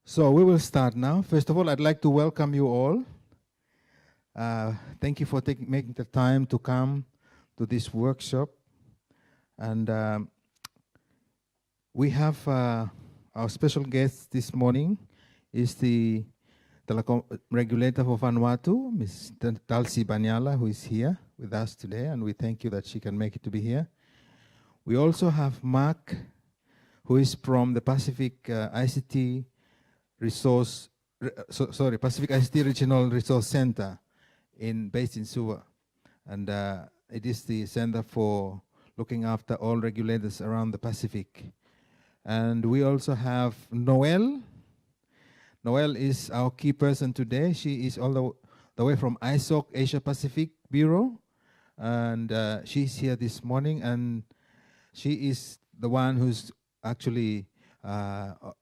So we will start now. First of all, I'd like to welcome you all. Thank you for making the time to come to this workshop. And we have our special guest this morning is the telecom regulator for Vanuatu, Ms. Dulcie Banyala, who is here with us today, and we thank you that she can make it to be here. We also have Mark, who is from the Pacific ICT Pacific ICT Regional Resource Center based in Suva. And it is the center for looking after all regulators around the Pacific. And we also have Noel. Noel is our key person today. She is all the way from ISOC Asia Pacific Bureau. And she's here this morning, and she is the one who's actually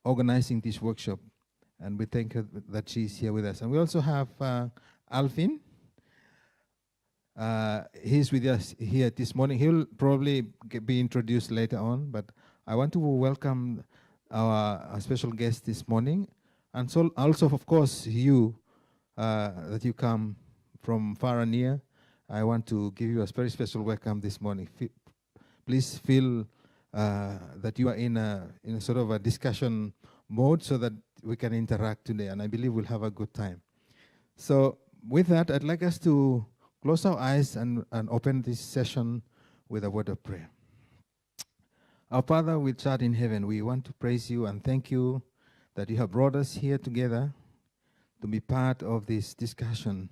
organizing this workshop. And we thank her that she's here with us. And we also have Alvin. He's with us here this morning. He'll probably be introduced later on, but I want to welcome our special guest this morning. And so also, of course, you, that you come from far and near. I want to give you a very special welcome this morning. Please feel that you are in a sort of a discussion mode so that we can interact today, and I believe we'll have a good time. So with that, I'd like us to close our eyes and open this session with a word of prayer. Our Father, which art in heaven, we want to praise you and thank you that you have brought us here together to be part of this discussion.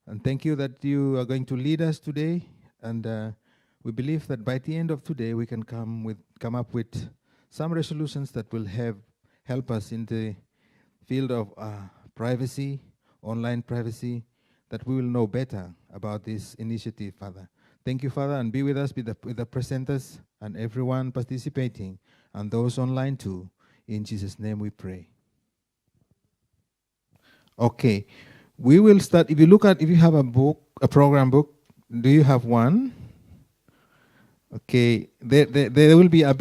And thank you that you are going to lead us today, and we believe that by the end of today we can come up with some resolutions that will help us in the field of privacy, online privacy, that we will know better about this initiative, Father. Thank you, Father, and be with us, with the presenters and everyone participating, and those online too. In Jesus' name we pray. Okay, we will start. If you have a program book, do you have one? Okay, there will be a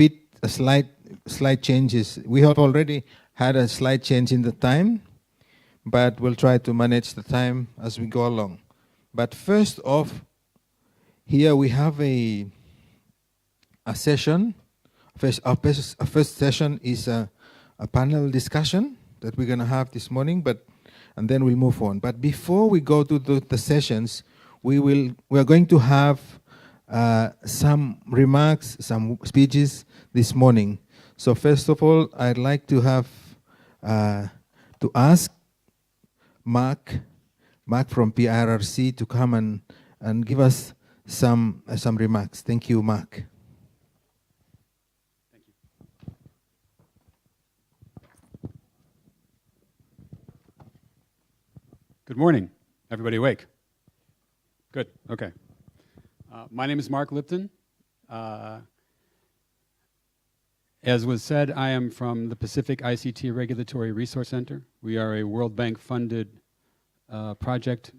slight changes. We have already had a slight change in the time, but we'll try to manage the time as we go along. But first off, here we have a session. Our first session is a panel discussion that we're going to have this morning, and then we'll move on. But before we go to the sessions, we're going to have some remarks, some speeches this morning. So first of all, I'd like to have to ask Mark from PRRC to come and give us some remarks. Thank you, Mark. Thank you. Good morning. Everybody awake? Good. Okay. My name is Mark Lipton. As was said, I am from the Pacific ICT Regulatory Resource Center. We are a World Bank funded project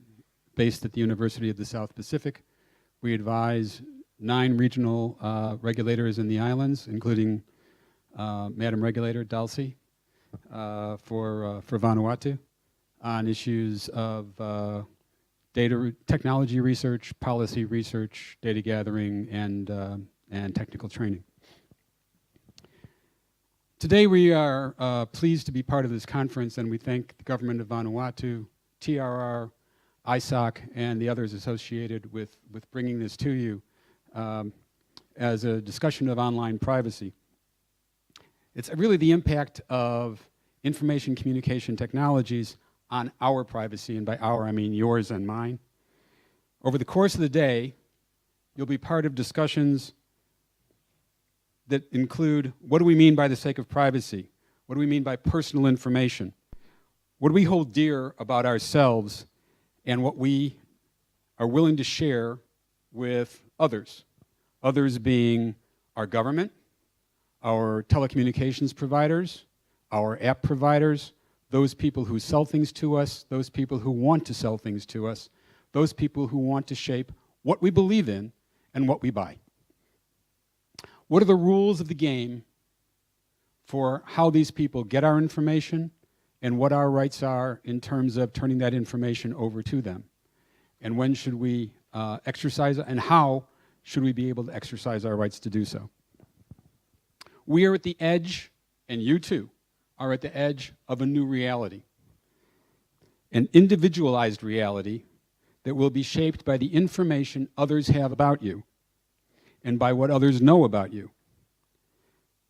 based at the University of the South Pacific. We advise 9 regional regulators in the islands, including Madam Regulator Dulcie for Vanuatu, on issues of data technology research, policy research, data gathering, and technical training. Today we are pleased to be part of this conference, and we thank the government of Vanuatu, TRR, ISOC, and the others associated with bringing this to you as a discussion of online privacy. It's really the impact of information communication technologies on our privacy, and by our I mean yours and mine. Over the course of the day, you'll be part of discussions that include, what do we mean by the sake of privacy? What do we mean by personal information? What do we hold dear about ourselves and what we are willing to share with others? Others being our government, our telecommunications providers, our app providers, those people who sell things to us, those people who want to sell things to us, those people who want to shape what we believe in and what we buy. What are the rules of the game for how these people get our information and what our rights are in terms of turning that information over to them. And when should we exercise, and how should we be able to exercise our rights to do so? We are at the edge, and you too are at the edge of a new reality, an individualized reality that will be shaped by the information others have about you and by what others know about you.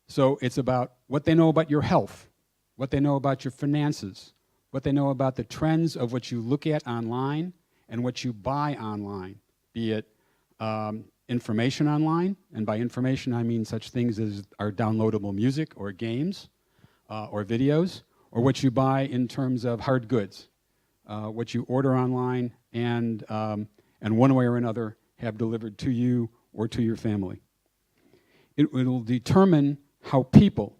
So it's about what they know about your health, what they know about your finances, what they know about the trends of what you look at online and what you buy online, be it information online, and by information I mean such things as our downloadable music or games or videos, or what you buy in terms of hard goods, what you order online and one way or another have delivered to you or to your family. It will determine how people,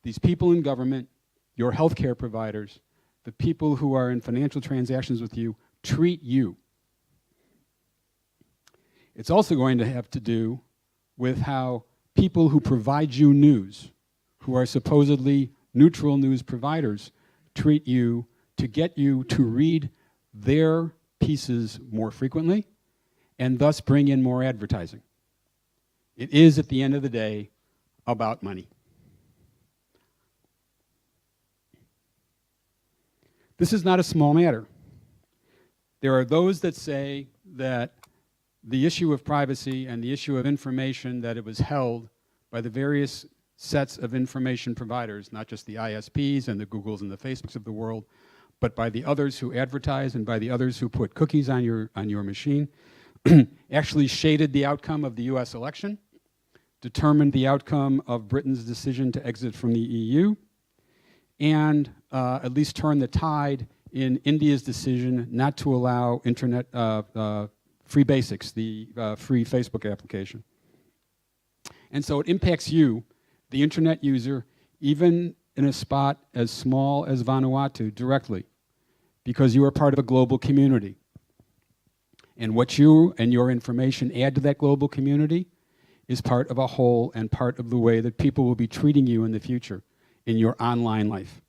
these people in government, your healthcare providers, the people who are in financial transactions with you, treat you. It's also going to have to do with how people who provide you news, who are supposedly neutral news providers, treat you to get you to read their pieces more frequently and thus bring in more advertising. It is, at the end of the day, about money. This is not a small matter. There are those that say that the issue of privacy and the issue of information, that it was held by the various sets of information providers, not just the ISPs and the Googles and the Facebooks of the world, but by the others who advertise and by the others who put cookies on your machine, actually shaded the outcome of the US election, determined the outcome of Britain's decision to exit from the EU, and at least turned the tide in India's decision not to allow internet free basics, the free Facebook application. And so it impacts you, the internet user, even in a spot as small as Vanuatu, directly, because you are part of a global community. And what you and your information add to that global community is part of a whole and part of the way that people will be treating you in the future in your online life.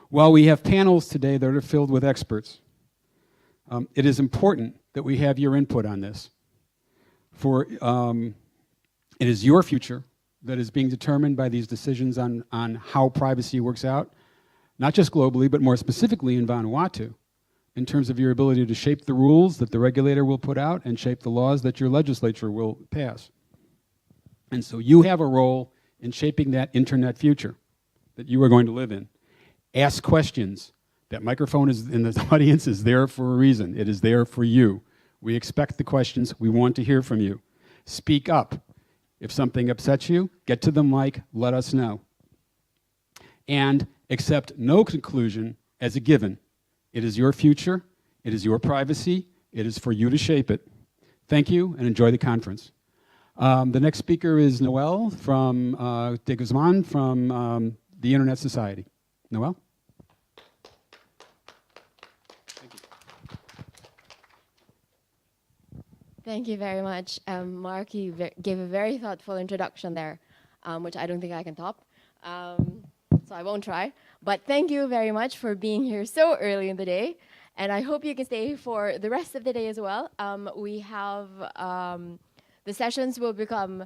While we have panels today that are filled with experts, it is important that we have your input on this. For it is your future that is being determined by these decisions on how privacy works out, not just globally, but more specifically in Vanuatu, in terms of your ability to shape the rules that the regulator will put out and shape the laws that your legislature will pass. And so you have a role in shaping that internet future that you are going to live in. Ask questions. That microphone is in the audience is there for a reason. It is there for you. We expect the questions. We want to hear from you. Speak up. If something upsets you, get to the mic, let us know. And accept no conclusion as a given. It is your future. It is your privacy. It is for you to shape it. Thank you, and enjoy the conference. The next speaker is Noel from de Guzman from the Internet Society. Noel? Thank you very much. Mark, you gave a very thoughtful introduction there, which I don't think I can top. So I won't try. But thank you very much for being here so early in the day. And I hope you can stay for the rest of the day as well. We have, the sessions will become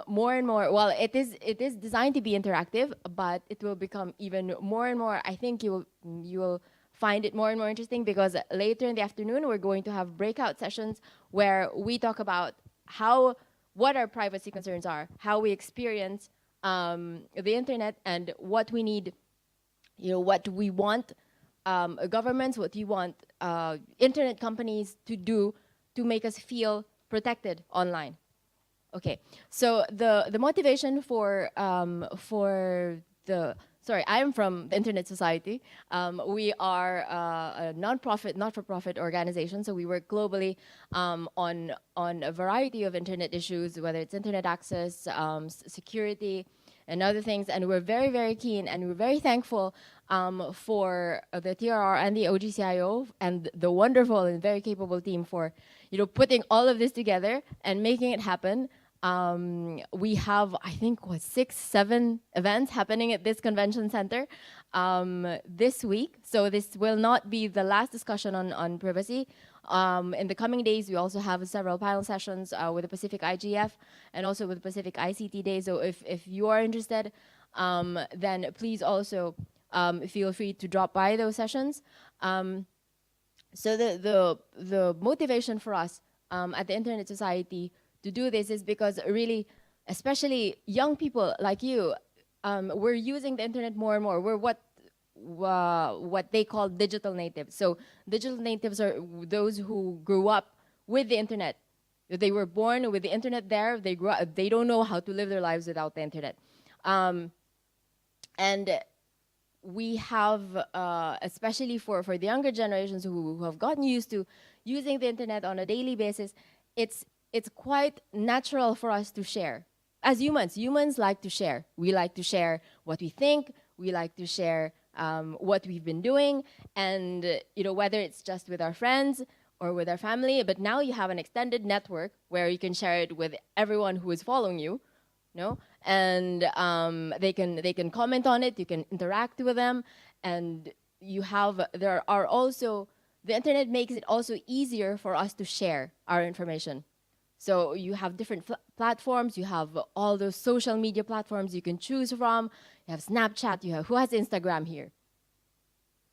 more and more, well, it is designed to be interactive, but it will become even more and more, I think you will find it more and more interesting, because later in the afternoon we're going to have breakout sessions where we talk about what our privacy concerns are, how we experience the internet, and what we need, what we want governments, what you want internet companies to do to make us feel protected online. Okay, so the motivation for the, sorry, I am from the Internet Society. We are a not-for-profit organization, so we work globally on a variety of internet issues, whether it's internet access, security, and other things. And we're very, very keen, and we're very thankful for the TRR and the OGCIO and the wonderful and very capable team for putting all of this together and making it happen. We have, I think, what, 6, 7 events happening at this convention center this week. So this will not be the last discussion on privacy. In the coming days, we also have several panel sessions with the Pacific IGF and also with Pacific ICT Day. So if you are interested, then please also feel free to drop by those sessions. So the motivation for us at the Internet Society to do this is because really, especially young people like you, we're using the internet more and more. We're what they call digital natives. So digital natives are those who grew up with the internet. They were born with the internet there. They grew up. They don't know how to live their lives without the internet. And we have, especially for the younger generations who have gotten used to using the internet on a daily basis, it's quite natural for us to share. As humans like to share. We like to share what we think. We like to share what we've been doing, and whether it's just with our friends or with our family. But now you have an extended network where you can share it with everyone who is following you, and they can comment on it. You can interact with them, and the internet makes it also easier for us to share our information. So you have different platforms. You have all those social media platforms you can choose from. You have Snapchat. Who has Instagram here?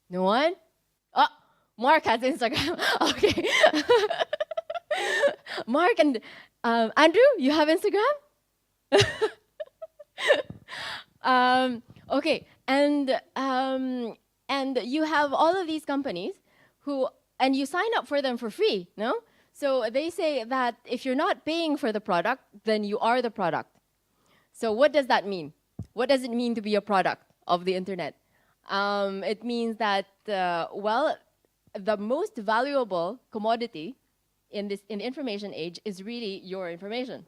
No one? Oh, Mark has Instagram. Okay. Mark and Andrew, you have Instagram? Okay, and you have all of these companies and you sign up for them for free, no? So they say that if you're not paying for the product, then you are the product. So what does that mean? What does it mean to be a product of the internet? It means that, the most valuable commodity in the information age is really your information.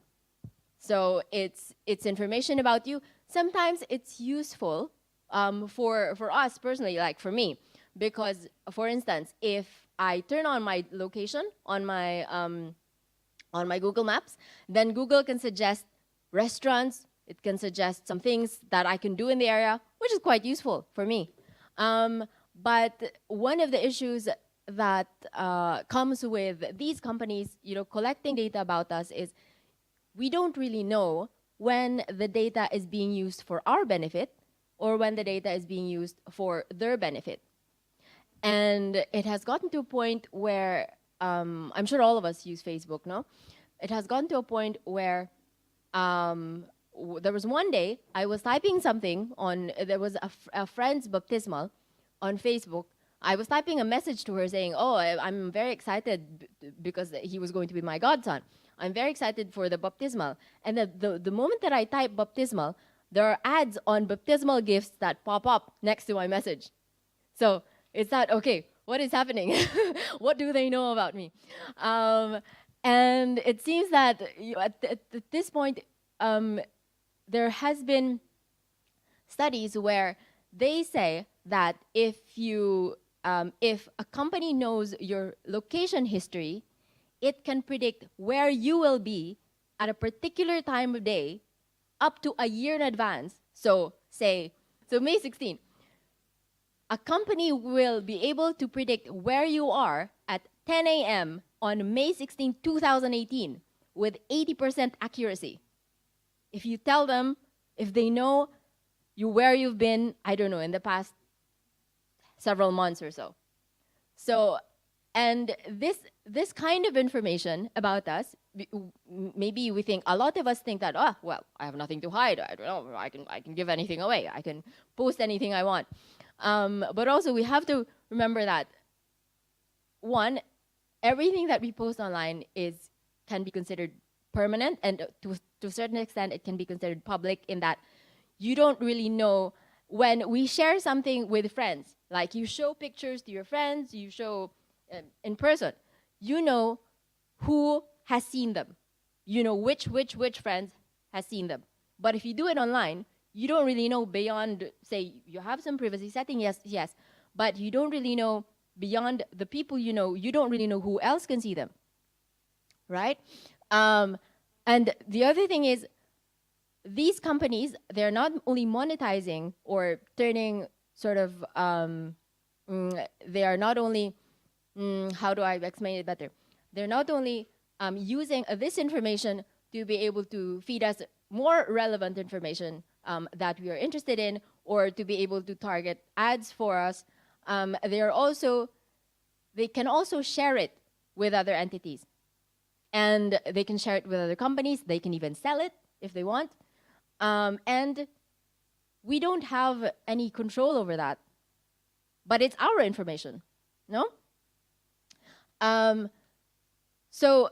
So it's information about you. Sometimes it's useful for us personally, like for me, because, for instance, if I turn on my location on my Google Maps, then Google can suggest restaurants. It can suggest some things that I can do in the area, which is quite useful for me. But one of the issues that comes with these companies, collecting data about us is we don't really know when the data is being used for our benefit or when the data is being used for their benefit. And it has gotten to a point where, I'm sure all of us use Facebook, no? It has gotten to a point where there was one day I was typing something there was a friend's baptismal on Facebook. I was typing a message to her saying, I'm very excited because he was going to be my godson. I'm very excited for the baptismal. And the moment that I type baptismal, there are ads on baptismal gifts that pop up next to my message. So it's that, okay, what is happening? What do they know about me? And it seems that at this point, there has been studies where they say that if a company knows your location history, it can predict where you will be at a particular time of day up to a year in advance. So May 16, a company will be able to predict where you are at 10 a.m. on May 16, 2018 with 80% accuracy. If you tell them, if they know where you've been, I don't know, in the past several months or so. So, and this kind of information about us, maybe we think, a lot of us think that, I have nothing to hide. I don't know, I can give anything away. I can post anything I want. But also we have to remember that, one, everything that we post online can be considered permanent, and to a certain extent it can be considered public, in that you don't really know when we share something with friends, like you show pictures to your friends, you show in person, you know who has seen them. You know which friends has seen them. But if you do it online, you don't really know beyond, say, you have some privacy setting, yes, but you don't really know beyond the people you know, you don't really know who else can see them, right? And the other thing is, these companies, they're not only monetizing or turning sort of, they are not only, how do I explain it better? They're not only using this information to be able to feed us more relevant information that we are interested in, or to be able to target ads for us. They can also share it with other entities. And they can share it with other companies. They can even sell it if they want. And we don't have any control over that. But it's our information, no? So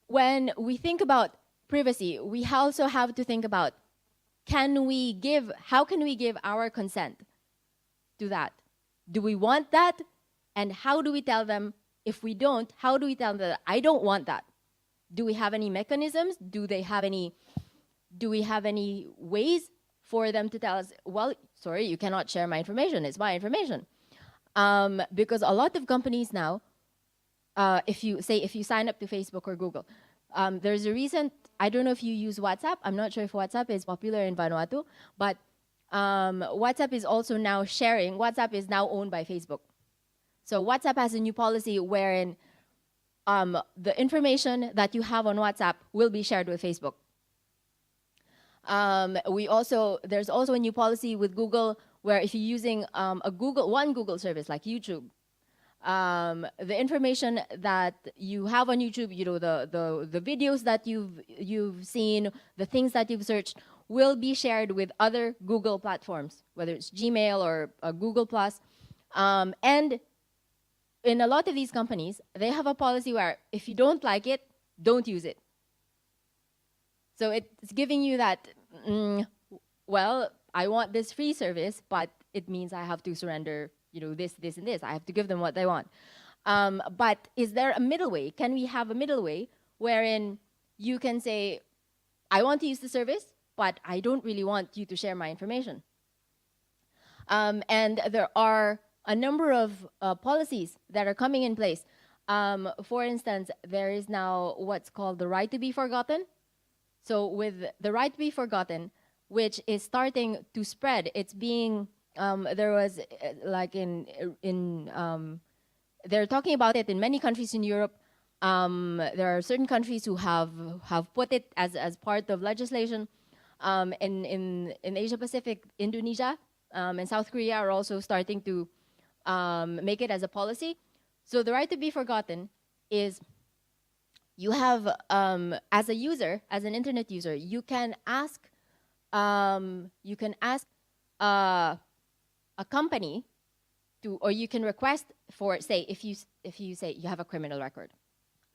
when we think about privacy, we also have to think about, how can we give our consent to that? Do we want that? And how do we tell them, if we don't, how do we tell them that I don't want that? Do we have any mechanisms? Do we have any ways for them to tell us, well, sorry, you cannot share my information, it's my information? Because a lot of companies now, if you sign up to Facebook or Google, there's a recent, I don't know if you use WhatsApp, I'm not sure if WhatsApp is popular in Vanuatu, but WhatsApp is also now sharing, WhatsApp is now owned by Facebook. So WhatsApp has a new policy wherein the information that you have on WhatsApp will be shared with Facebook. There's also a new policy with Google where if you're using one Google service like YouTube, the information that you have on YouTube, the videos that you've seen, the things that you've searched, will be shared with other Google platforms, whether it's Gmail or Google+. And in a lot of these companies, they have a policy where if you don't like it, don't use it. So it's giving you that, well, I want this free service, but it means I have to surrender, this, and this. I have to give them what they want. But is there a middle way? Can we have a middle way wherein you can say, I want to use the service, but I don't really want you to share my information? And there are a number of policies that are coming in place. For instance, there is now what's called the right to be forgotten. So with the right to be forgotten, which is starting to spread, it's being, there was they're talking about it in many countries in Europe. There are certain countries who have put it as part of legislation. In Asia Pacific, Indonesia and South Korea are also starting to make it as a policy. So the right to be forgotten is, you have, as a user, as an internet user, you can ask a company to, or you can request for, say, if you say you have a criminal record.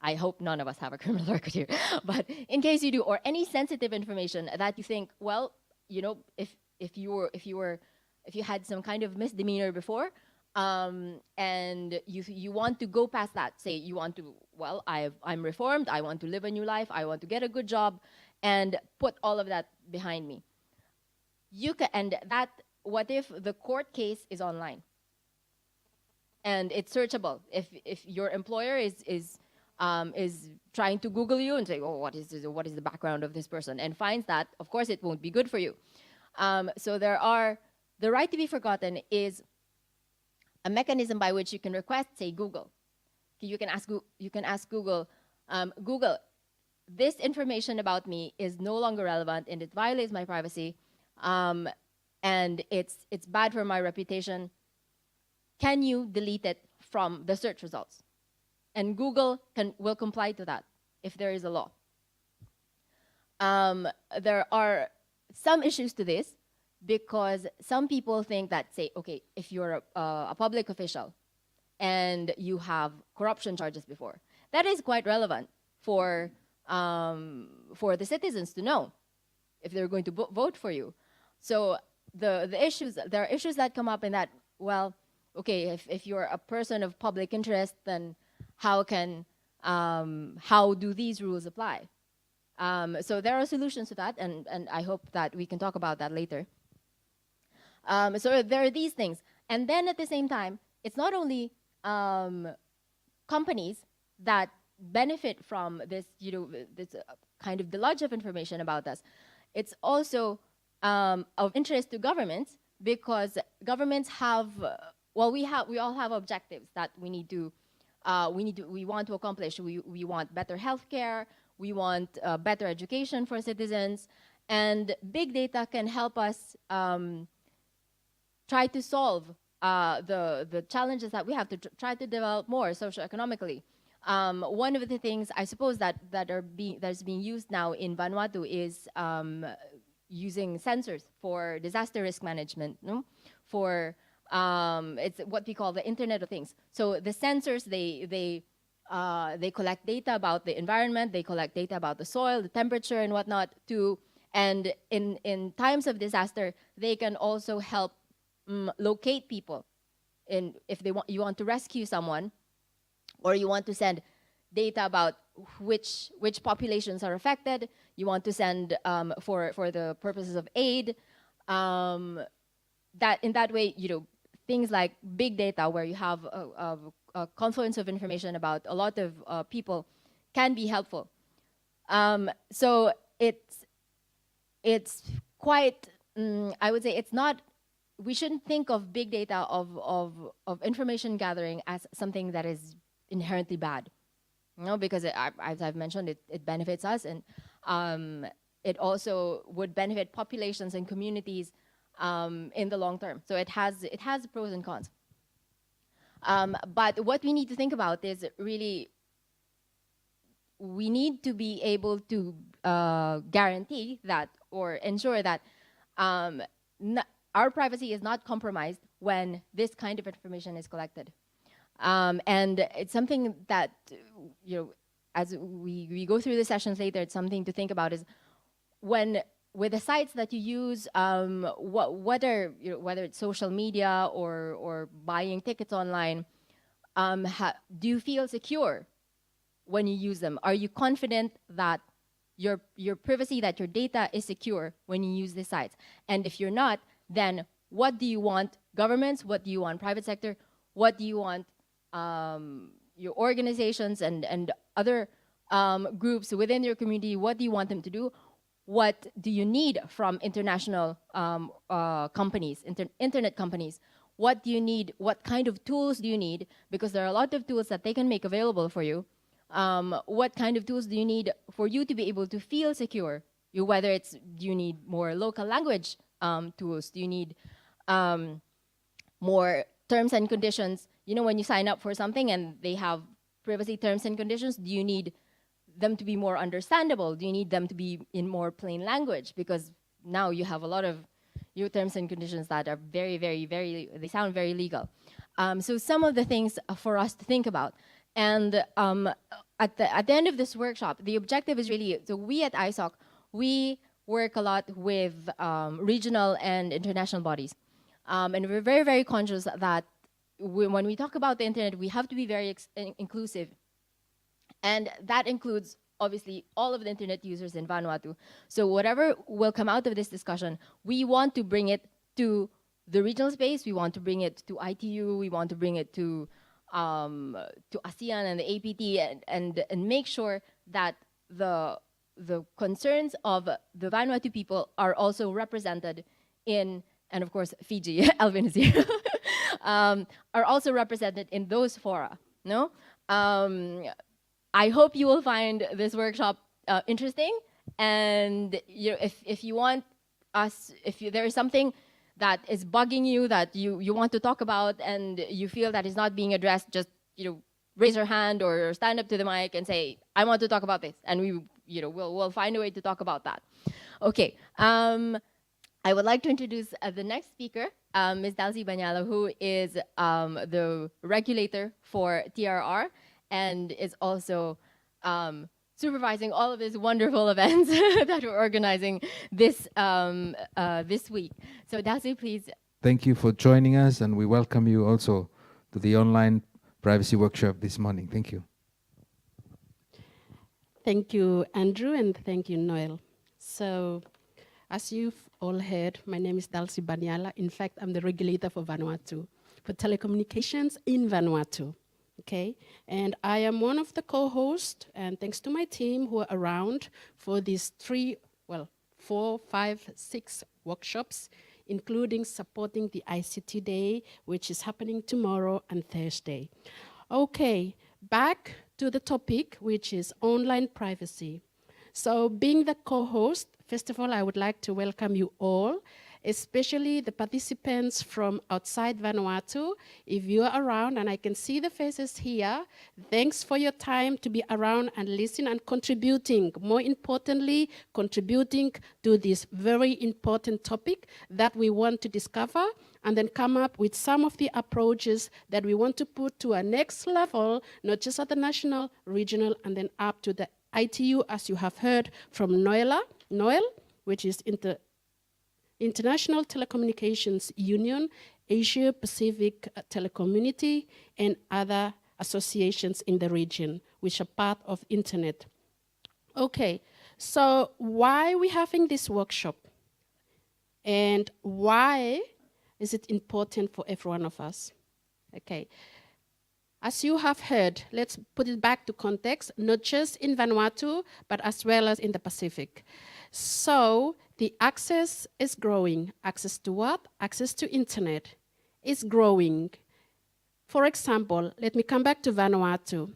I hope none of us have a criminal record here, but in case you do, or any sensitive information that you think, well, if you had some kind of misdemeanor before, and you want to go past that, say you want to, well, I'm reformed, I want to live a new life, I want to get a good job, and put all of that behind me. What if the court case is online? And it's searchable. If your employer is trying to Google you and say, oh, what is the background of this person, and finds that, of course, it won't be good for you. So the right to be forgotten is a mechanism by which you can request, say, Google. You can ask Google, Google, this information about me is no longer relevant and it violates my privacy, and it's bad for my reputation. Can you delete it from the search results? And Google will comply to that if there is a law. There are some issues to this, because some people think that, say, okay, if you're a public official and you have corruption charges before, that is quite relevant for the citizens to know if they're going to vote for you. So there are issues that come up in that, well, okay, if you're a person of public interest, then how do these rules apply? So there are solutions to that, and I hope that we can talk about that later. So there are these things. And then at the same time, it's not only companies that benefit from this, kind of deluge of information about us. It's also of interest to governments because governments have, we all have objectives that we want to accomplish. We want better healthcare, we want better education for citizens, and big data can help us try to solve the challenges that we have to try to develop more socioeconomically. One of the things I suppose that's being used now in Vanuatu is using sensors for disaster risk management. No? It's what we call the Internet of Things. So the sensors they collect data about the environment, they collect data about the soil, the temperature, and whatnot. And in times of disaster, they can also help locate people. If you want to rescue someone, or you want to send data about which populations are affected, you want to send for the purposes of aid. That in that way, things like big data, where you have a confluence of information about a lot of people, can be helpful. So it's quite. I would say it's not. We shouldn't think of big data of information gathering as something that is inherently bad, because as I've mentioned, it benefits us, and it also would benefit populations and communities in the long term. So it has pros and cons. But what we need to think about is really we need to be able to guarantee that or ensure that our privacy is not compromised when this kind of information is collected. And it's something that, as we go through the sessions later, it's something to think about is with the sites that you use, whether it's social media or buying tickets online, do you feel secure when you use them? Are you confident that your privacy, that your data is secure when you use these sites? And if you're not, then what do you want governments? What do you want private sector? What do you want your organizations and other groups within your community? What do you want them to do? What do you need from international companies, internet companies? What do you need? What kind of tools do you need? Because there are a lot of tools that they can make available for you. What kind of tools do you need for you to be able to feel secure? Whether do you need more local language tools? Do you need more terms and conditions? When you sign up for something and they have privacy terms and conditions, do you need them to be more understandable? Do you need them to be in more plain language? Because now you have a lot of your terms and conditions that are very, very, very, they sound very legal. So some of the things for us to think about. And at the end of this workshop, the objective is really, so we at ISOC, we work a lot with regional and international bodies. And we're very, very conscious that when we talk about the internet, we have to be very inclusive. And that includes, obviously, all of the internet users in Vanuatu. So whatever will come out of this discussion, we want to bring it to the regional space, we want to bring it to ITU, we want to bring it to ASEAN and the APT, and make sure that the concerns of the Vanuatu people are also represented in, and of course Fiji, Alvin is here, are also represented in those fora. No, I hope you will find this workshop interesting, and if you want us, there is something that is bugging you that you want to talk about and you feel that is not being addressed, just raise your hand or stand up to the mic and say, I want to talk about this, and we'll find a way to talk about that. Okay, I would like to introduce the next speaker, Ms. Dalcy Banyala, who is the regulator for TRR and is also supervising all of these wonderful events that we're organizing this week. So Dalcy, please. Thank you for joining us, and we welcome you also to the online privacy workshop this morning. Thank you. Thank you, Andrew, and thank you, Noel. So, as you've all heard, my name is Dalcy Banyala. In fact, I'm the regulator for Vanuatu, for telecommunications in Vanuatu. okay? And I am one of the co-hosts, and thanks to my team who are around for these 4, 5, 6 workshops, including supporting the ICT Day, which is happening tomorrow and Thursday. Okay, back to the topic, which is online privacy. So being the co-host, first of all, I would like to welcome you all, especially the participants from outside Vanuatu. If you are around, and I can see the faces here, thanks for your time to be around and listen and contributing. More importantly, contributing to this very important topic that we want to discover and then come up with some of the approaches that we want to put to a next level, not just at the national, regional, and then up to the ITU, as you have heard from Noel, which is International Telecommunications Union, Asia Pacific Telecommunity, and other associations in the region, which are part of Internet. Okay, so why are we having this workshop? And why is it important for every one of us? Okay. As you have heard, let's put it back to context, not just in Vanuatu, but as well as in the Pacific. So the access is growing. Access to what? Access to internet is growing. For example, let me come back to Vanuatu.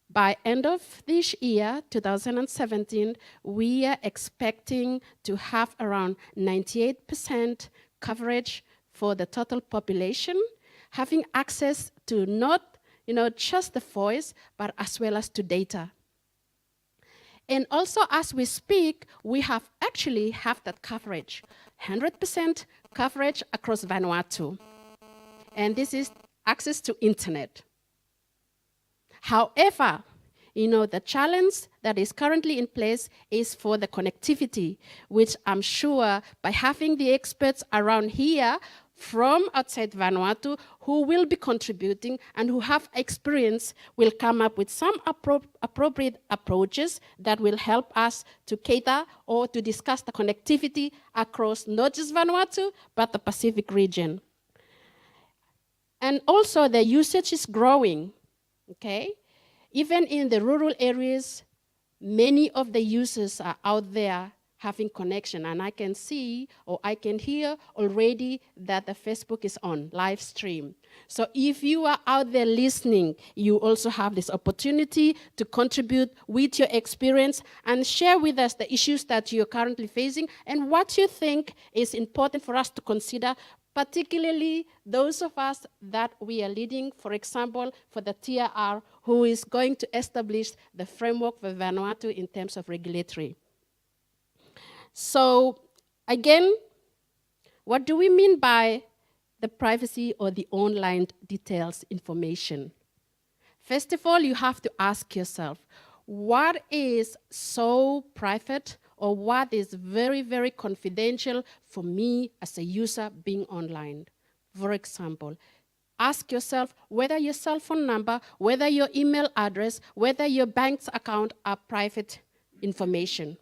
By end of this year, 2017, we are expecting to have around 98% coverage for the total population, having access to not, just the voice, but as well as to data. And also, as we speak, we have that coverage, 100% coverage across Vanuatu. And this is access to internet. However, the challenge that is currently in place is for the connectivity, which I'm sure by having the experts around here from outside Vanuatu who will be contributing and who have experience will come up with some appropriate approaches that will help us to cater or to discuss the connectivity across not just Vanuatu, but the Pacific region. And also the usage is growing, okay? Even in the rural areas, many of the users are out there having connection, and I can see or I can hear already that the Facebook is on, live stream. So if you are out there listening, you also have this opportunity to contribute with your experience and share with us the issues that you're currently facing and what you think is important for us to consider, particularly those of us that we are leading, for example, for the TRR, who is going to establish the framework for Vanuatu in terms of regulatory. So again, what do we mean by the privacy or the online details information? First of all, you have to ask yourself, what is so private or what is very, very confidential for me as a user being online? For example, ask yourself whether your cell phone number, whether your email address, whether your bank's account are private information.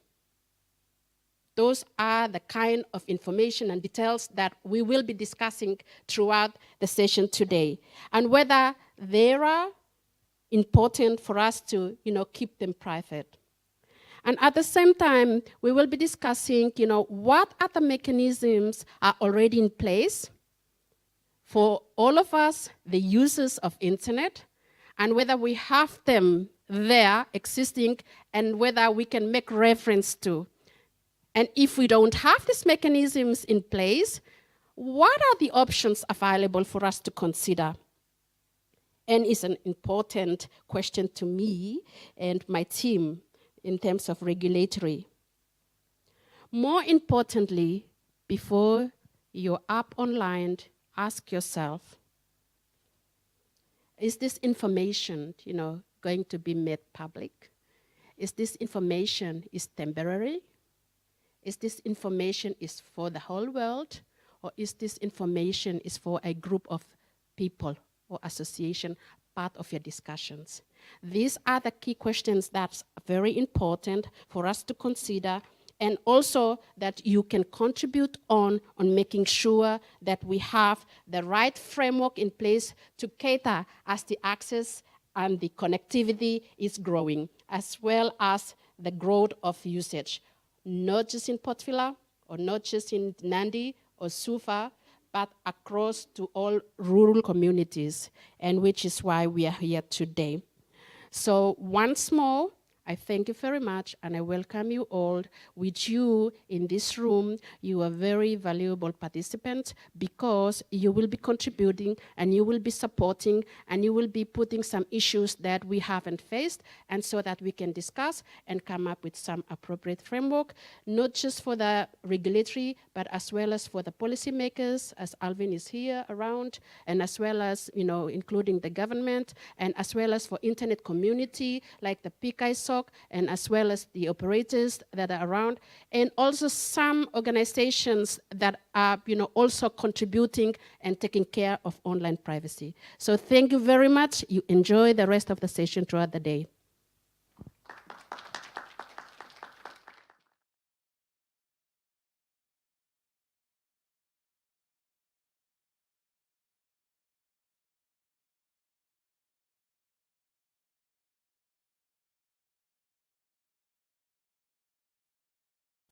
Those are the kind of information and details that we will be discussing throughout the session today, and whether they are important for us to, keep them private. And at the same time, we will be discussing, what other mechanisms are already in place for all of us, the users of internet, and whether we have them there existing and whether we can make reference to. And if we don't have these mechanisms in place, what are the options available for us to consider? And it's an important question to me and my team in terms of regulatory. More importantly, before you're up online, ask yourself, is this information, going to be made public? Is this information temporary? Is this information for the whole world, or is this information for a group of people or association, part of your discussions? These are the key questions that's very important for us to consider and also that you can contribute on making sure that we have the right framework in place to cater as the access and the connectivity is growing, as well as the growth of usage, not just in Port Vila or not just in Nandi or Suva, but across to all rural communities, and which is why we are here today. So once more, I thank you very much, and I welcome you all. With you in this room, you are very valuable participants because you will be contributing and you will be supporting and you will be putting some issues that we haven't faced, and so that we can discuss and come up with some appropriate framework, not just for the regulatory, but as well as for the policymakers, as Alvin is here around, and as well as, including the government, and as well as for internet community, like the PKISOC, and as well as the operators that are around, and also some organizations that are also contributing and taking care of online privacy. So thank you very much. You enjoy the rest of the session throughout the day.